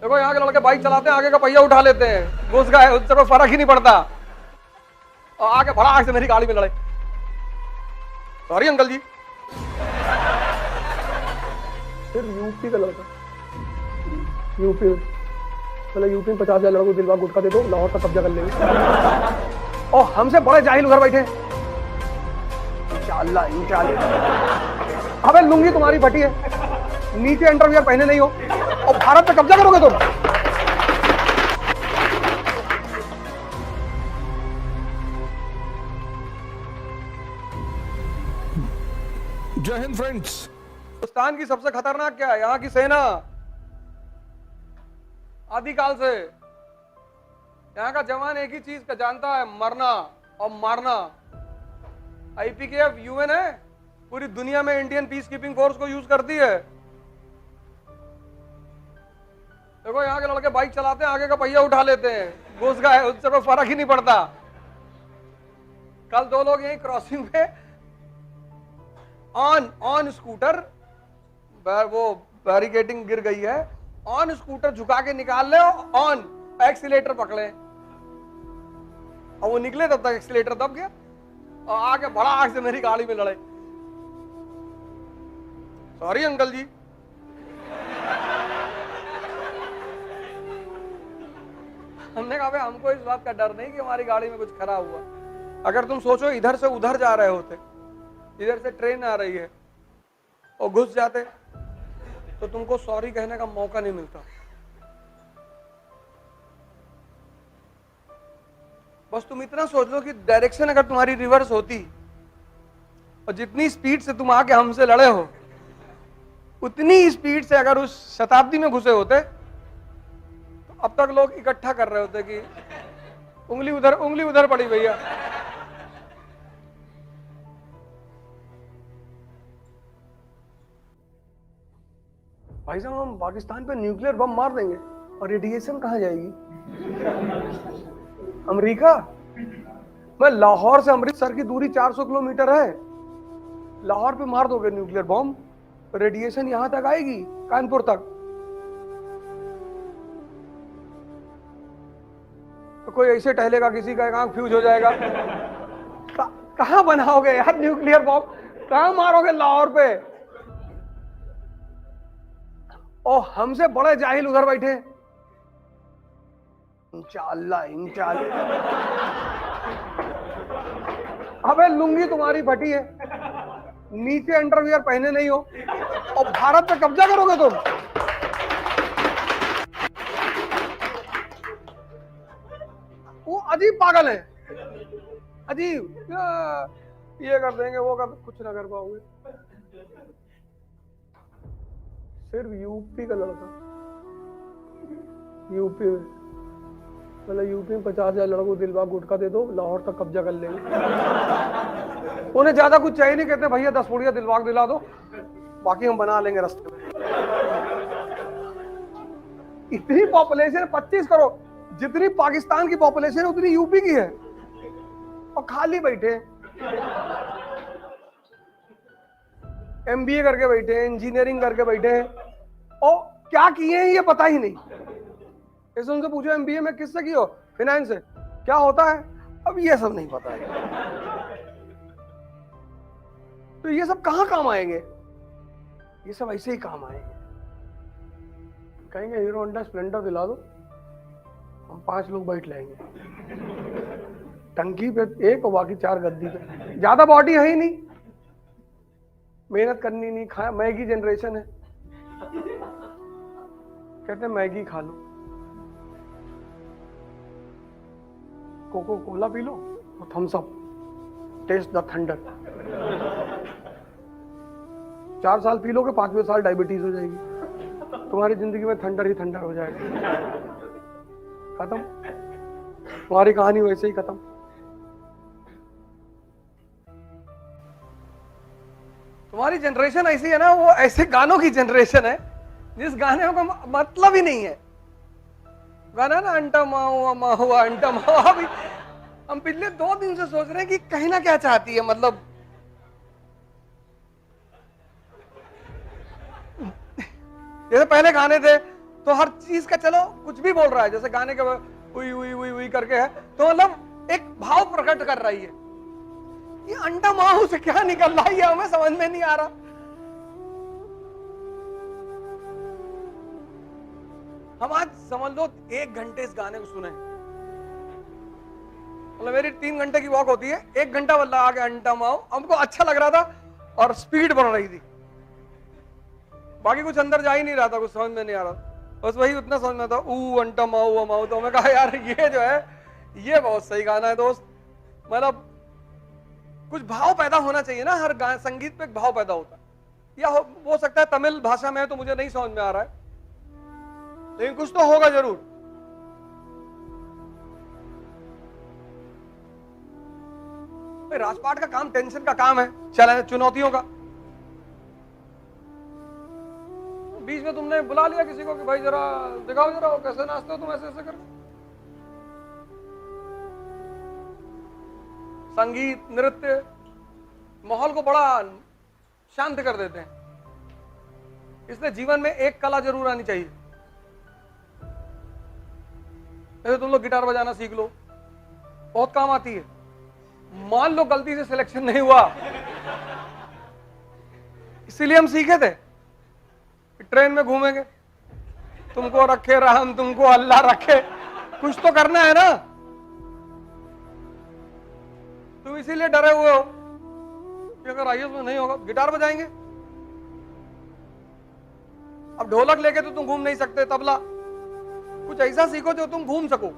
देखो यहाँ के लड़के बाइक चलाते हैं, आगे का पहिया उठा लेते हैं, घुस गए, उससे कोई फर्क ही नहीं पड़ता और आगे भड़ाक से मेरी गाड़ी में लड़े। सॉरी अंकल जी। फिर यूपी का लड़का, यूपी मतलब यूपी में 50,000 लड़कों को दिलवा गुटखा दे दो, लाहौर का कब्जा कर लेंगे। और हमसे बड़े जाहिल उधर बैठे। इंशाअल्लाह इंशाअल्लाह। अबे लुंगी तुम्हारी फटी है, नीचे अंडरवियर पहने नहीं हो और भारत पे कब्जा करोगे तुम। जय हिंद फ्रेंड्स। हिंदुस्तान की सबसे खतरनाक क्या है? यहाँ की सेना। आदिकाल से यहाँ का जवान एक ही चीज का जानता है, मरना और मारना। आईपीकेएफ यूएन है, पूरी दुनिया में इंडियन पीस कीपिंग फोर्स को यूज करती है। देखो यहाँ के लड़के बाइक चलाते हैं, आगे का पहिया उठा लेते हैं, घुस गए, उससे कोई फर्क ही नहीं पड़ता। कल 2 लोग यही क्रॉसिंग पे ऑन स्कूटर, वो बैरिकेडिंग गिर गई है, ऑन स्कूटर झुका के निकाल ले, ऑन एक्सीलेटर पकड़े और वो निकले, तब तक एक्सीलेटर दब गया और आगे भड़ाक से मेरी गाड़ी में लड़े। सॉरी अंकल जी। हमने कहा हमको इस बात का डर नहीं कि हमारी गाड़ी में कुछ खराब हुआ। अगर तुम सोचो इधर से उधर जा रहे होते, इधर से ट्रेन आ रही है और घुस जाते तो तुमको सॉरी कहने का मौका नहीं मिलता। बस तुम इतना सोच लो कि डायरेक्शन अगर तुम्हारी रिवर्स होती और जितनी स्पीड से तुम आके हमसे लड़े हो, उतनी स्पीड से अगर उस शताब्दी में घुसे होते तो अब तक लोग इकट्ठा कर रहे होते कि उंगली उधर पड़ी भैया। भाई साहब हम पाकिस्तान पे न्यूक्लियर बम मार देंगे और रेडिएशन कहाँ जाएगी? अमेरिका। मैं लाहौर से अमृतसर की दूरी 400 किलोमीटर है, लाहौर पे मार दोगे न्यूक्लियर बम, रेडिएशन यहां तक आएगी, कानपुर तक। तो कोई ऐसे टहलेगा, किसी का आंख फ्यूज हो जाएगा। कहां बनाओगे यार न्यूक्लियर बम? कहां मारोगे लाहौर पे? और हमसे बड़े जाहिल उधर बैठे। इंशाअल्लाह इंशाअल्लाह। अबे लुंगी तुम्हारी फटी है, नीचे अंडरवियर पहने नहीं हो और भारत पे कब्जा करोगे तुम। वो अजीब पागल है, अजीब। ये कर देंगे, वो कर, कुछ ना कर पाओगे। सिर्फ यूपी का लड़का, यूपी में मतलब यूपी में 50,000 लड़कों को दिलवा गुटखा दे दो, लाहौर तक कब्जा कर लेंगे। उन्हें ज्यादा कुछ चाहिए नहीं, कहते भैया 10 पुड़िया दिलवा दिला दो, बाकी हम बना लेंगे रास्ते में। इतनी पॉपुलेशन 25 करोड़, जितनी पाकिस्तान की पॉपुलेशन है उतनी यूपी की है और खाली बैठे, एमबीए करके बैठे, इंजीनियरिंग करके बैठे और क्या किए हैं ये पता ही नहीं। ऐसे उनसे पूछो एमबीए में किससे की हो? फाइनेंस से। क्या होता है? अब ये सब नहीं पता है। तो ये सब कहां काम आएंगे? ये सब ऐसे ही काम आएंगे। कहेंगे हीरो होंडा स्प्लेंडर दिला दो, हम 5 लोग बैठ लेंगे टंकी पे, एक और बाकी 4 गद्दी पे। ज्यादा बॉडी है ही नहीं, मेहनत करनी नहीं, खा मैगी जनरेशन है, कहते मैगी खा लो, कोको कोला पी लो और Thums Up, taste the thunder. 4 साल पी लोगे, 5वें साल डायबिटीज हो जाएगी, तुम्हारी जिंदगी में थंडर ही थंडर हो जाएगा। खत्म, तुम्हारी कहानी वैसे ही खत्म। तुम्हारी जनरेशन ऐसी है ना, वो ऐसे गानों की जनरेशन है जिस गाने का मतलब ही नहीं है। गाना ना अंटा माहुआ अंटा माहुआ, अभी हम पिछले 2 दिन से सोच रहे हैं कि कहीं ना क्या चाहती है, मतलब जैसे पहले गाने थे तो हर चीज का चलो कुछ भी बोल रहा है, जैसे गाने के उई उई उई उई करके है, तो मतलब एक भाव प्रकट कर रही है। ये अंडा माहू से क्या निकल रहा है, हमें समझ में नहीं आ रहा। हम आज समझ लो 1 घंटे इस गाने को सुने, मतलब मेरी 3 घंटे की वॉक होती है, 1 घंटा बल्ला आगे अंडा माहू, हमको अच्छा लग रहा था और स्पीड बढ़ रही थी, बाकी कुछ अंदर जा ही नहीं रहा था, कुछ समझ में नहीं आ रहा, बस वही उतना समझ में था, ऊ अंटा माऊ माऊ। तो मैं कहा यार ये जो है ये बहुत सही गाना है दोस्त, मतलब कुछ भाव पैदा होना चाहिए ना, हर संगीत पे एक भाव पैदा होता है। या हो सकता है तमिल भाषा में है तो मुझे नहीं समझ में आ रहा है, लेकिन कुछ तो होगा जरूर। राजपाट का काम टेंशन का काम है, चैलेंज चुनौतियों का। बीच में तुमने बुला लिया किसी को कि भाई जरा दिखाओ, जरा कैसे नाचते हो तुम ऐसे ऐसे करके। संगीत नृत्य माहौल को बड़ा शांत कर देते हैं, इसलिए जीवन में एक कला जरूर आनी चाहिए। जैसे तुम लोग गिटार बजाना सीख लो, बहुत काम आती है। मान लो गलती से सिलेक्शन नहीं हुआ, इसीलिए हम सीखे थे, ट्रेन में घूमेंगे, तुमको रखे राम तुमको अल्लाह रखे, कुछ तो करना है ना। तुम इसीलिए डरे हुए हो कि अगर आईएएस में नहीं होगा, गिटार बजाएंगे। अब ढोलक लेके तो तुम घूम नहीं सकते, तबला, कुछ ऐसा सीखो जो तुम घूम सको।